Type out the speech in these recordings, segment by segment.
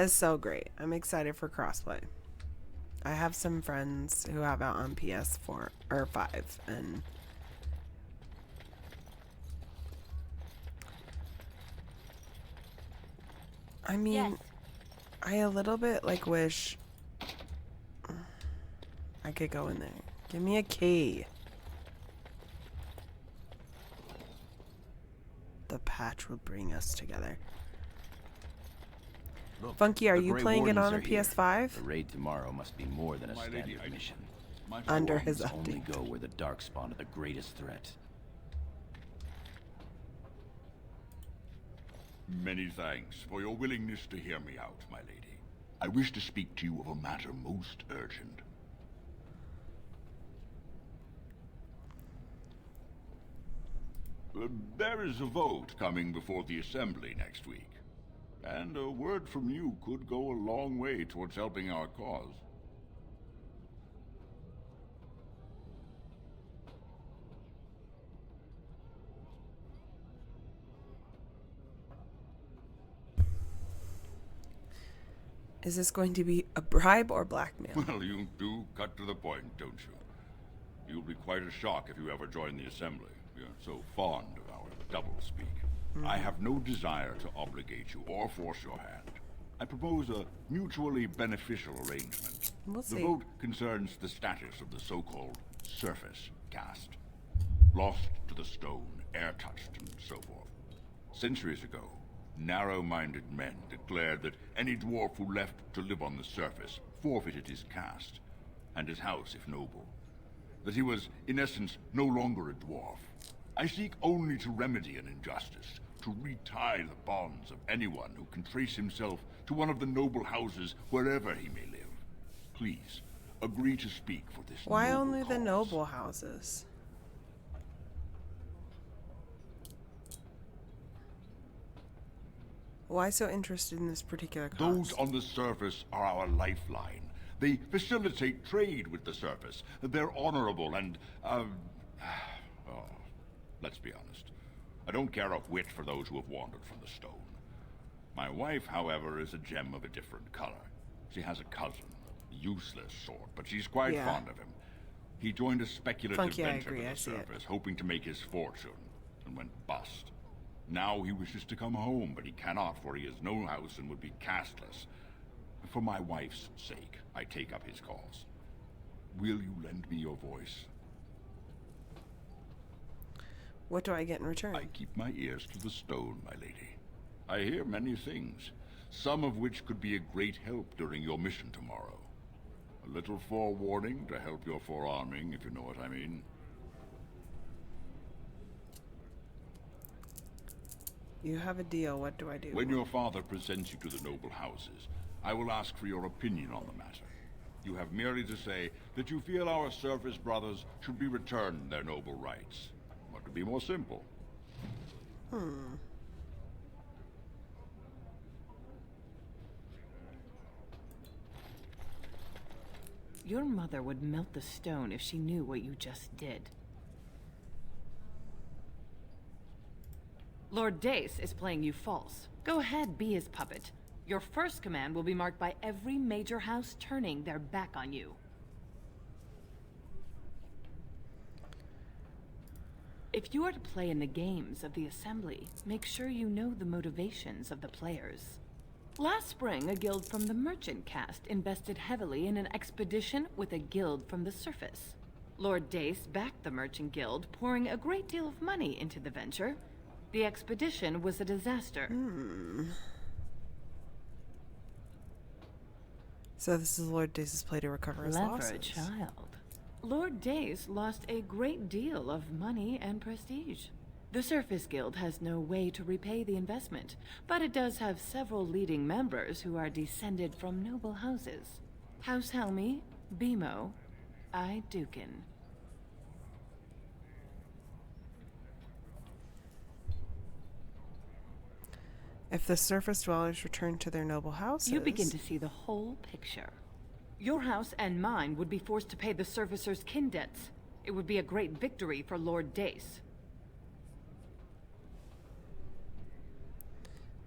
is so great. I'm excited for crossplay. I have some friends who have it on PS4 or 5, and I mean, Yes. I a little bit like wish I could go in there. Give me a key. The patch will bring us together. Look, Funky, are the you Grey playing it Wardens on a are here. PS5? The raid tomorrow must be more than a My lady, standard mission. Under his Wardens only update. go where the Darkspawn are the greatest threat. Many thanks for your willingness to hear me out, my lady. I wish to speak to you of a matter most urgent. There is a vote coming before the Assembly next week. And a word from you could go a long way towards helping our cause. Is this going to be a bribe or blackmail? Well, you do cut to the point, don't you? You'll be quite a shock if you ever join the Assembly. You're so fond of our doublespeak. I have no desire to obligate you or force your hand. I propose a mutually beneficial arrangement. We'll The see. vote concerns the status of the so-called surface caste. Lost to the stone, air-touched, and so forth. Centuries ago, narrow-minded men declared that any dwarf who left to live on the surface forfeited his caste, and his house if noble. That he was, in essence, no longer a dwarf. I seek only to remedy an injustice, to retie the bonds of anyone who can trace himself to one of the noble houses wherever he may live. Please, agree to speak for this Why noble only the cause. noble houses? Why so interested in this particular cause? Those on the surface are our lifeline. They facilitate trade with the surface. They're honorable and, oh, let's be honest. I don't care a whit for those who have wandered from the stone. My wife, however, is a gem of a different color. She has a cousin, a useless sort, but she's quite Yeah. fond of him. He joined a speculative Funky, I venture agree, to I the see it. surface, hoping to make his fortune, and went bust. Now he wishes to come home, but he cannot, for he has no house and would be castless. For my wife's sake, I take up his cause. Will you lend me your voice? What do I get in return? I keep my ears to the stone, my lady. I hear many things, some of which could be a great help during your mission tomorrow. A little forewarning to help your forearming, if you know what I mean. You have a deal. What do I do? When your father presents you to the noble houses, I will ask for your opinion on the matter. You have merely to say that you feel our surface brothers should be returned their noble rights. What could be more simple? Your mother would melt the stone if she knew what you just did. Lord Dace is playing you false. Go ahead, be his puppet. Your first command will be marked by every major house turning their back on you. If you are to play in the games of the Assembly, make sure you know the motivations of the players. Last spring, a guild from the Merchant caste invested heavily in an expedition with a guild from the surface. Lord Dace backed the Merchant Guild, pouring a great deal of money into the venture. The expedition was a disaster. So this is Lord Dace's play to recover his Clever losses. child. Lord Dace lost a great deal of money and prestige. The Surface Guild has no way to repay the investment, but it does have several leading members who are descended from noble houses. House Helmi, Bimo, I Dukin. If the surface dwellers return to their noble houses... You begin to see the whole picture. Your house and mine would be forced to pay the Surfacer's kin debts. It would be a great victory for Lord Dace.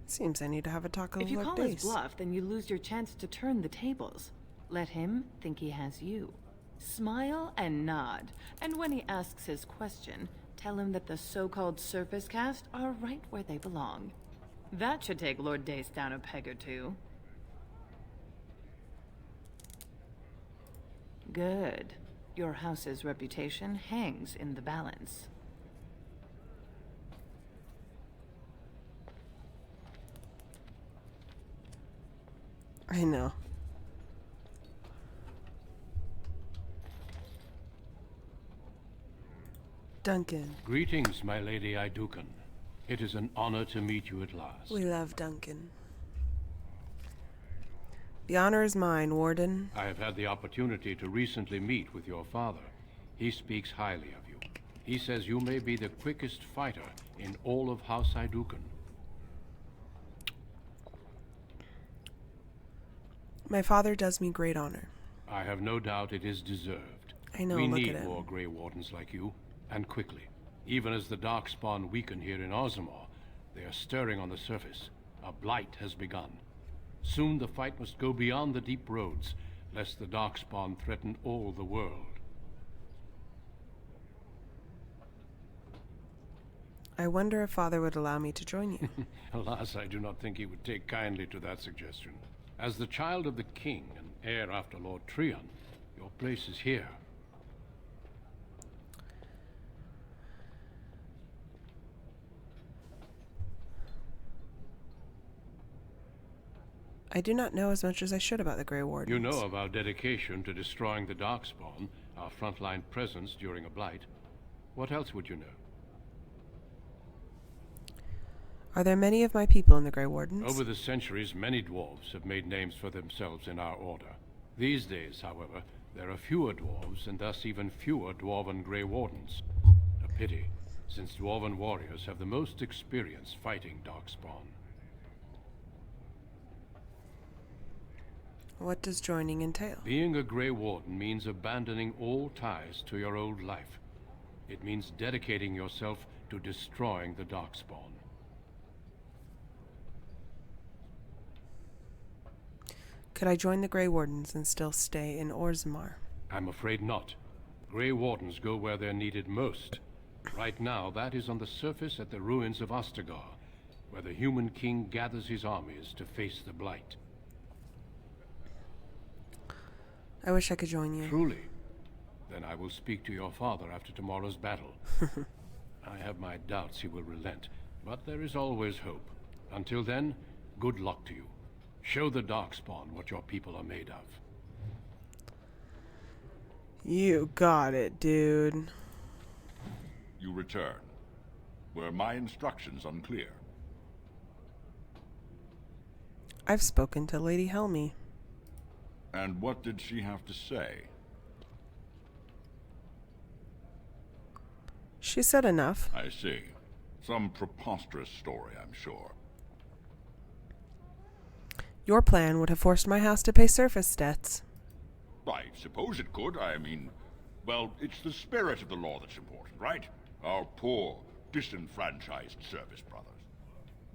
Seems I need to have a talk with If you Lord call Dace. his bluff, then you lose your chance to turn the tables. Let him think he has you. Smile and nod, and when he asks his question, tell him that the so-called surface caste are right where they belong. That should take Lord Dace down a peg or two. Good. Your house's reputation hangs in the balance. I know. Duncan. Greetings, my Lady Idukan. It is an honor to meet you at last. We love Duncan. The honor is mine, Warden. I have had the opportunity to recently meet with your father. He speaks highly of you. He says you may be the quickest fighter in all of House Idukan. My father does me great honor. I have no doubt it is deserved. I know, we look need at him. more Grey Wardens like you, and quickly. Even as the Darkspawn weaken here in Ozamar, they are stirring on the surface. A blight has begun. Soon the fight must go beyond the deep roads, lest the Darkspawn threaten all the world. I wonder if father would allow me to join you. Alas, I do not think he would take kindly to that suggestion. As the child of the king and heir after Lord Treon, your place is here. I do not know as much as I should about the Grey Wardens. You know of our dedication to destroying the Darkspawn, our frontline presence during a blight. What else would you know? Are there many of my people in the Grey Wardens? Over the centuries, many dwarves have made names for themselves in our order. These days, however, there are fewer dwarves, and thus even fewer dwarven Grey Wardens. A pity, since dwarven warriors have the most experience fighting Darkspawn. What does joining entail? Being a Grey Warden means abandoning all ties to your old life. It means dedicating yourself to destroying the Darkspawn. Could I join the Grey Wardens and still stay in Orzammar? I'm afraid not. Grey Wardens go where they're needed most. Right now, that is on the surface at the ruins of Ostagar, where the human king gathers his armies to face the Blight. I wish I could join you. Truly? Then I will speak to your father after tomorrow's battle. I have my doubts he will relent, but there is always hope. Until then, good luck to you. Show the Darkspawn what your people are made of. You got it, dude. You return. Were my instructions unclear? I've spoken to Lady Helmy. And what did she have to say? She said enough. I see. Some preposterous story, I'm sure. Your plan would have forced my house to pay surface debts. I suppose it could. I mean, well, it's the spirit of the law that's important, right? Our poor, disenfranchised service brothers.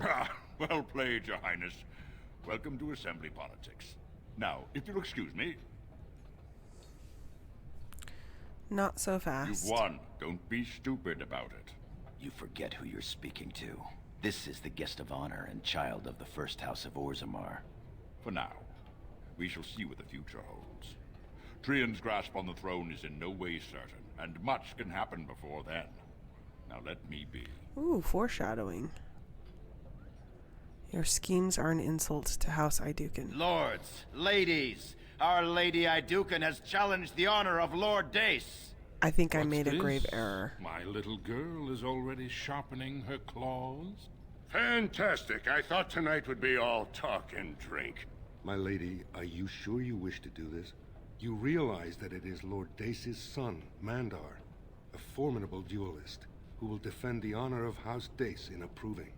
Ah, well played, Your Highness. Welcome to Assembly politics. Now, if you'll excuse me... Not so fast. You've won. Don't be stupid about it. You forget who you're speaking to. This is the guest of honor and child of the first house of Orzammar. For now. We shall see what the future holds. Treon's grasp on the throne is in no way certain, and much can happen before then. Now let me be. Ooh, foreshadowing. Your schemes are an insult to House Idukan. Lords, ladies, our Lady Idukan has challenged the honor of Lord Dace. I think I What's made a this? grave error. My little girl is already sharpening her claws. Fantastic. I thought tonight would be all talk and drink. My lady, are you sure you wish to do this? You realize that it is Lord Dace's son, Mandar, a formidable duelist, who will defend the honor of House Dace in approving.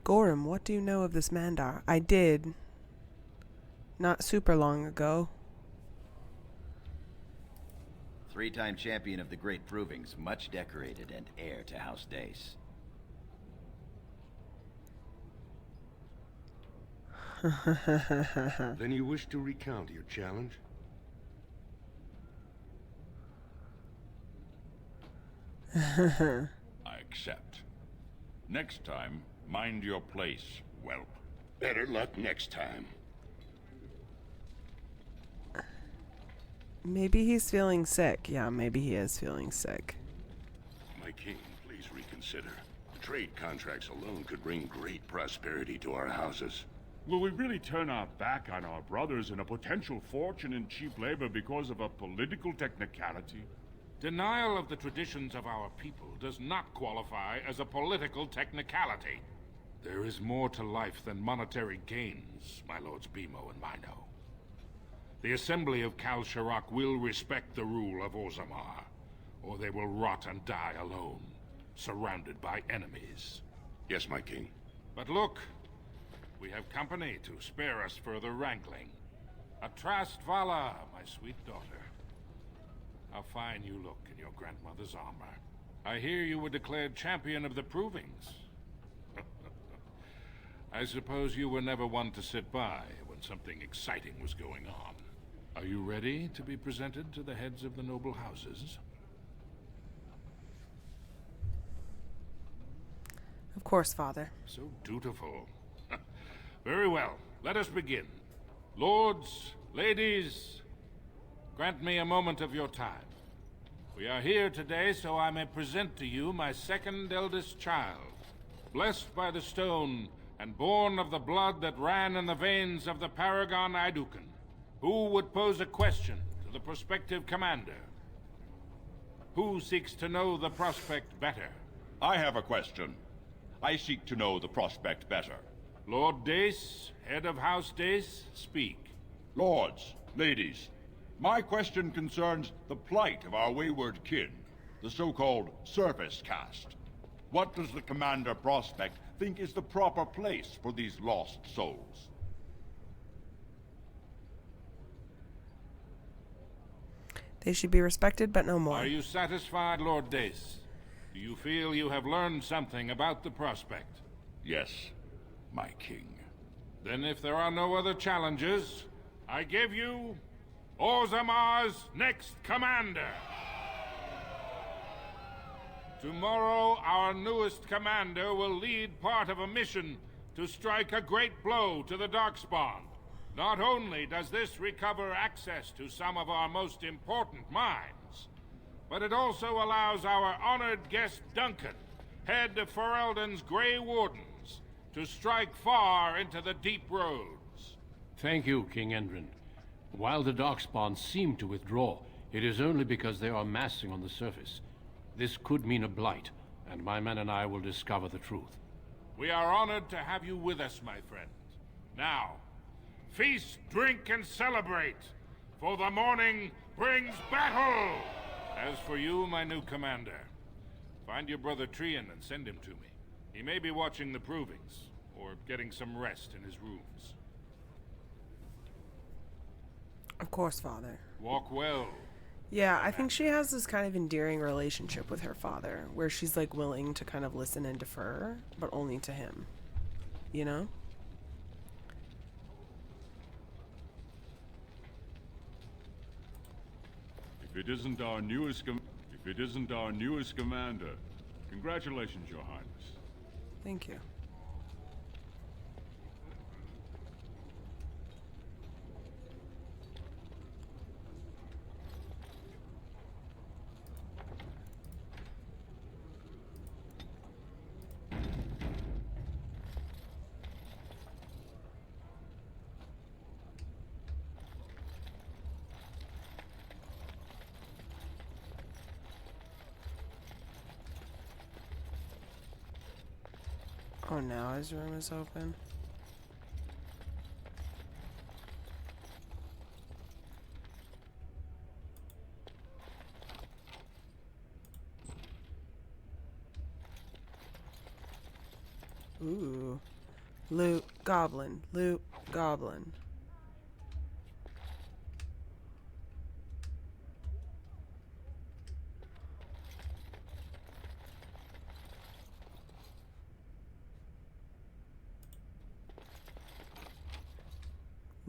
Gorham, what do you know of this Mandar? I did. Not super long ago. Three-time champion of the Great Provings, much decorated and heir to House Dace. Then you wish to recount your challenge? I accept. Next time, mind your place, whelp. Better luck next time. Maybe he's feeling sick. Yeah, maybe he is feeling sick. My king, please reconsider. Trade contracts alone could bring great prosperity to our houses. Will we really turn our back on our brothers and a potential fortune in cheap labor because of a political technicality? Denial of the traditions of our people does not qualify as a political technicality. There is more to life than monetary gains, my lords Bimo and Mino. The Assembly of Kal Sharok will respect the rule of Orzammar, or they will rot and die alone, surrounded by enemies. Yes, my king. But look, we have company to spare us further wrangling. Atrast Vala, my sweet daughter. How fine you look in your grandmother's armor. I hear you were declared champion of the Provings. I suppose you were never one to sit by when something exciting was going on. Are you ready to be presented to the heads of the noble houses? Of course, Father. So dutiful. Very well, let us begin. Lords, ladies, grant me a moment of your time. We are here today so I may present to you my second eldest child, blessed by the stone and born of the blood that ran in the veins of the Paragon Idukan. Who would pose a question to the prospective commander? Who seeks to know the prospect better? I have a question. I seek to know the prospect better. Lord Dace, head of House Dace, speak. Lords, ladies, my question concerns the plight of our wayward kin, the so-called surface caste. What does the Commander Prospect think is the proper place for these lost souls? They should be respected, but no more. Are you satisfied, Lord Dace? Do you feel you have learned something about the prospect? Yes, my king. Then if there are no other challenges, I give you Orzammar's next commander. Tomorrow, our newest commander will lead part of a mission to strike a great blow to the Darkspawn. Not only does this recover access to some of our most important mines, but it also allows our honored guest Duncan, head of Ferelden's Grey Wardens, to strike far into the deep roads. Thank you, King Endrin. While the Darkspawn seem to withdraw, it is only because they are massing on the surface. This could mean a blight, and my men and I will discover the truth. We are honored to have you with us, my friend. Now, feast, drink, and celebrate, for the morning brings battle! As for you, my new commander, find your brother Trian and send him to me. He may be watching the Provings, or getting some rest in his rooms. Of course, Father. Walk well. Yeah, I think she has this kind of endearing relationship with her father, where she's like willing to kind of listen and defer, but only to him. You know? If it isn't our newest commander, congratulations, Your Highness. Thank you. Oh, now his room is open. Ooh. Loot goblin. Loot goblin.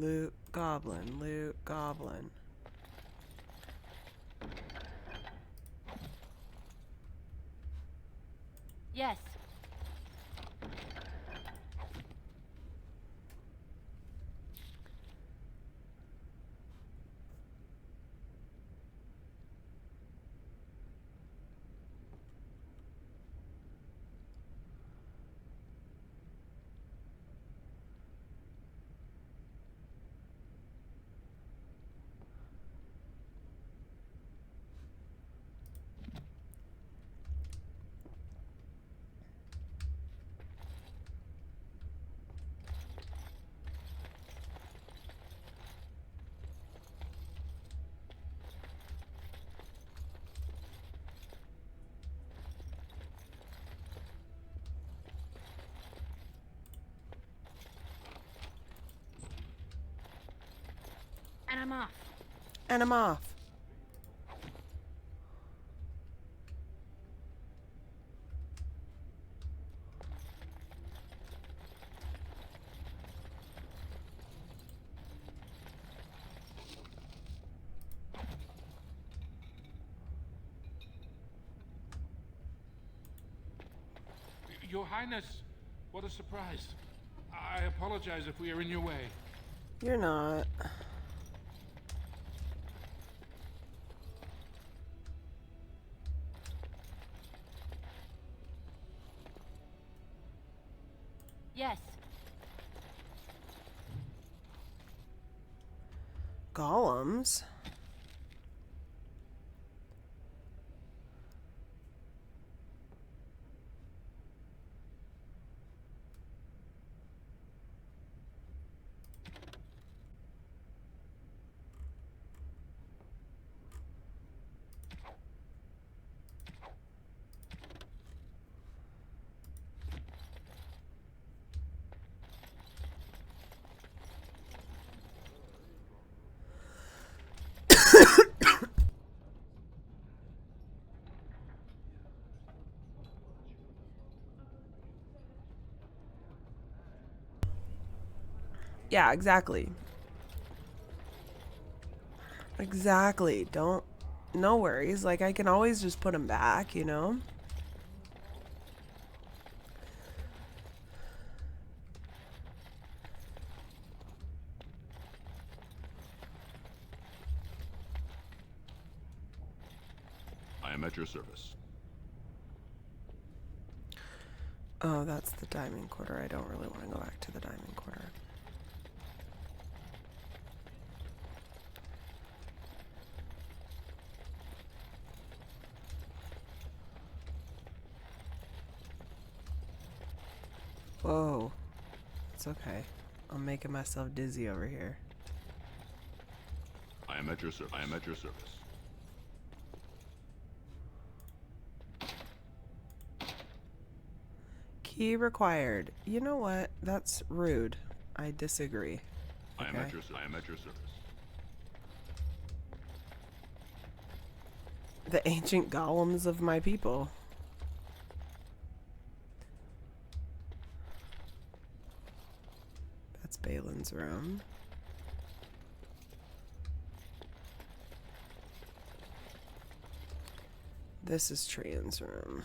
Loot goblin, loot goblin. Yes. And I'm off. And I'm off. Your Highness, what a surprise. I apologize if we are in your way. You're not. Yes. Golems? Yeah, exactly. Exactly. Don't... No worries. Like, I can always just put them back, you know? I am at your service. Oh, that's the diamond quarter. I don't really want to go back to the diamond quarter. Whoa. It's okay. I'm making myself dizzy over here. I am at your service. I am at your service. Key required. You know what? That's rude. I disagree. I am at your service. I am at your service. The ancient golems of my people. That's Balin's room. This is Trian's room.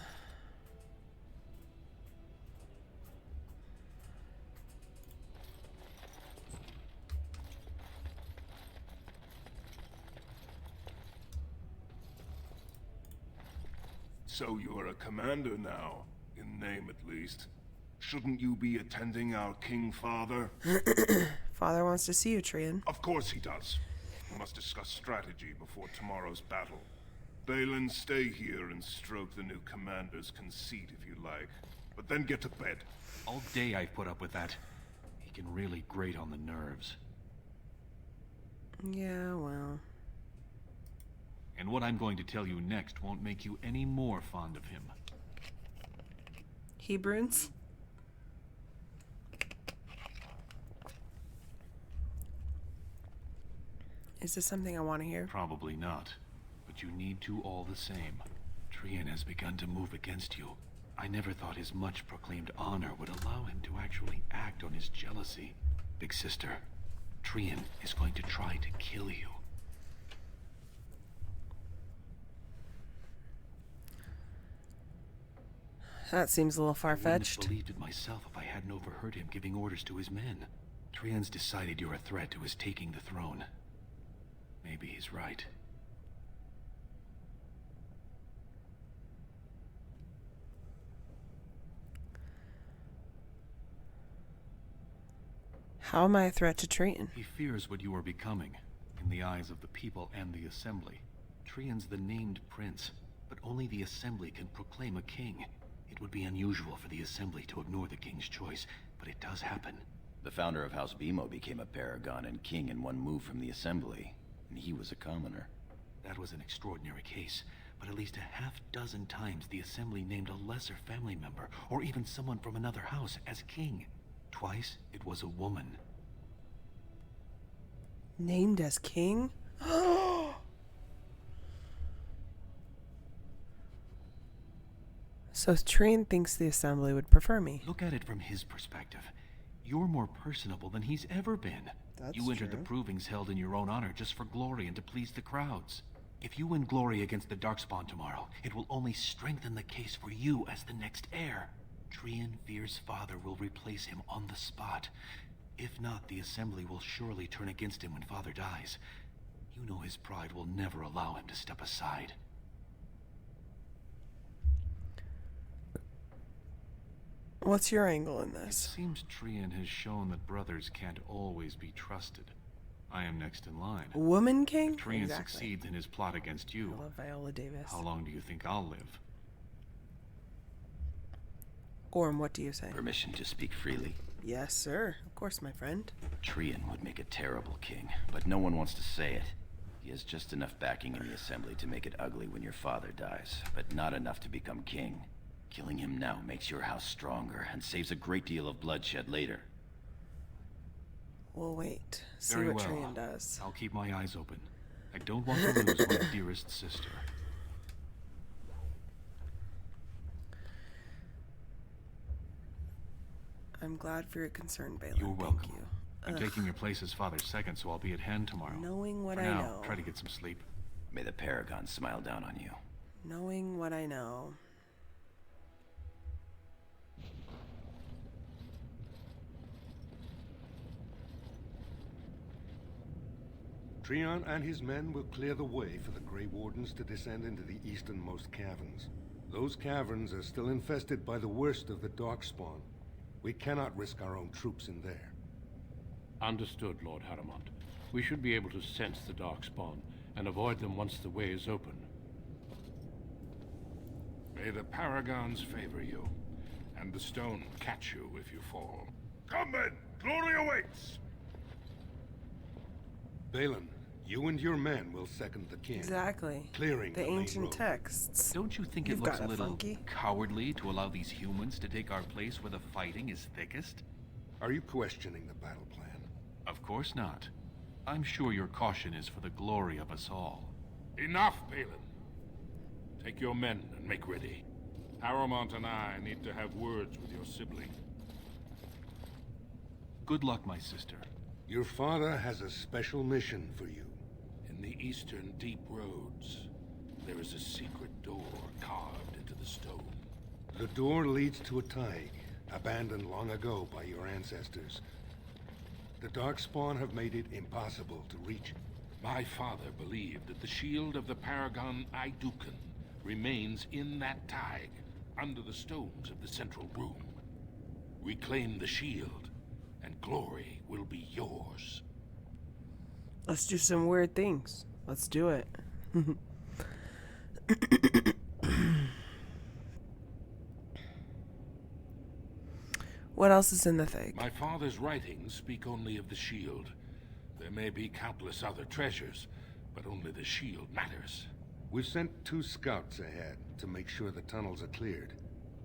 So you're a commander now, in name at least. Shouldn't you be attending our King Father? Father wants to see you, Trian. Of course he does. We must discuss strategy before tomorrow's battle. Balin, stay here and stroke the new commander's conceit if you like. But then get to bed. All day I've put up with that. He can really grate on the nerves. Yeah, well... And what I'm going to tell you next won't make you any more fond of him. Hebrews? Is this something I want to hear? Probably not. But you need to all the same. Trian has begun to move against you. I never thought his much-proclaimed honor would allow him to actually act on his jealousy. Big sister, Trian is going to try to kill you. That seems a little I wouldn't far-fetched. have believed it myself if I hadn't overheard him giving orders to his men. Trian's decided you're a threat to his taking the throne. Maybe he's right. How am I a threat to Trian? He fears what you are becoming, in the eyes of the people and the Assembly. Trian's the named prince, but only the Assembly can proclaim a king. It would be unusual for the Assembly to ignore the king's choice, but it does happen. The founder of House Bimo became a paragon and king in one move from the Assembly, and he was a commoner. That was an extraordinary case, but at least a half-dozen times the Assembly named a lesser family member, or even someone from another house, as king. Twice, it was a woman. Named as king? So Trian thinks the Assembly would prefer me. Look at it from his perspective. You're more personable than he's ever been. That's You entered the true. provings held in your own honor just for glory and to please the crowds. If you win glory against the Darkspawn tomorrow, it will only strengthen the case for you as the next heir. Trian fears father will replace him on the spot. If not, the Assembly will surely turn against him when father dies. You know his pride will never allow him to step aside. What's your angle in It this? seems Trian has shown that brothers can't always be trusted. I am next in line. Woman king? If Trian Exactly. succeeds in his plot against I you, love Viola Davis. how long do you think I'll live? Gorm, what do you say? Permission to speak freely. Yes, sir. Of course, my friend. Trian would make a terrible king, but no one wants to say it. He has just enough backing in the Assembly to make it ugly when your father dies, but not enough to become king. Killing him now makes your house stronger and saves a great deal of bloodshed later. We'll wait. See Very what well. Trian does. I'll keep my eyes open. I don't want to lose my dearest sister. I'm glad for your concern, Balin. You're welcome. Thank you. I'm Ugh. taking your place as father's second, so I'll be at hand tomorrow. Knowing what For I now, know. try to get some sleep. May the Paragon smile down on you. Knowing what I know. Trian and his men will clear the way for the Grey Wardens to descend into the easternmost caverns. Those caverns are still infested by the worst of the Darkspawn. We cannot risk our own troops in there. Understood, Lord Harrimont. We should be able to sense the Darkspawn and avoid them once the way is open. May the Paragons favor you, and the stone catch you if you fall. Come then! Glory awaits! Balin, you and your men will second the king. Exactly. Clearing the main ancient road. texts. Don't you think You've it looks got a a little funky. cowardly to allow these humans to take our place where the fighting is thickest? Are you questioning the battle plan? Of course not. I'm sure your caution is for the glory of us all. Enough, Balin. Take your men and make ready. Harrimont and I need to have words with your sibling. Good luck, my sister. Your father has a special mission for you. In the eastern deep roads, there is a secret door carved into the stone. The door leads to a Taig, abandoned long ago by your ancestors. The Darkspawn have made it impossible to reach it. My father believed that the shield of the Paragon Idukan remains in that Taig, under the stones of the central room. Reclaim the shield, and glory will be yours. Let's do some weird things. Let's do it. What else is in the thing? My father's writings speak only of the shield. There may be countless other treasures, but only the shield matters. We've sent 2 scouts ahead to make sure the tunnels are cleared.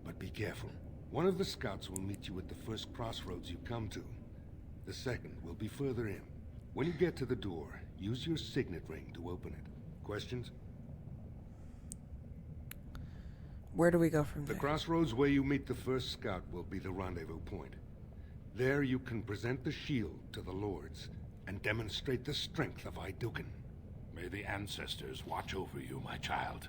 But be careful. One of the scouts will meet you at the first crossroads you come to. The second will be further in. When you get to the door, use your signet ring to open it. Questions? Where do we go from The there? crossroads where you meet the first scout will be the rendezvous point. There you can present the shield to the lords. and demonstrate the strength of Idouken. May the ancestors watch over you, my child.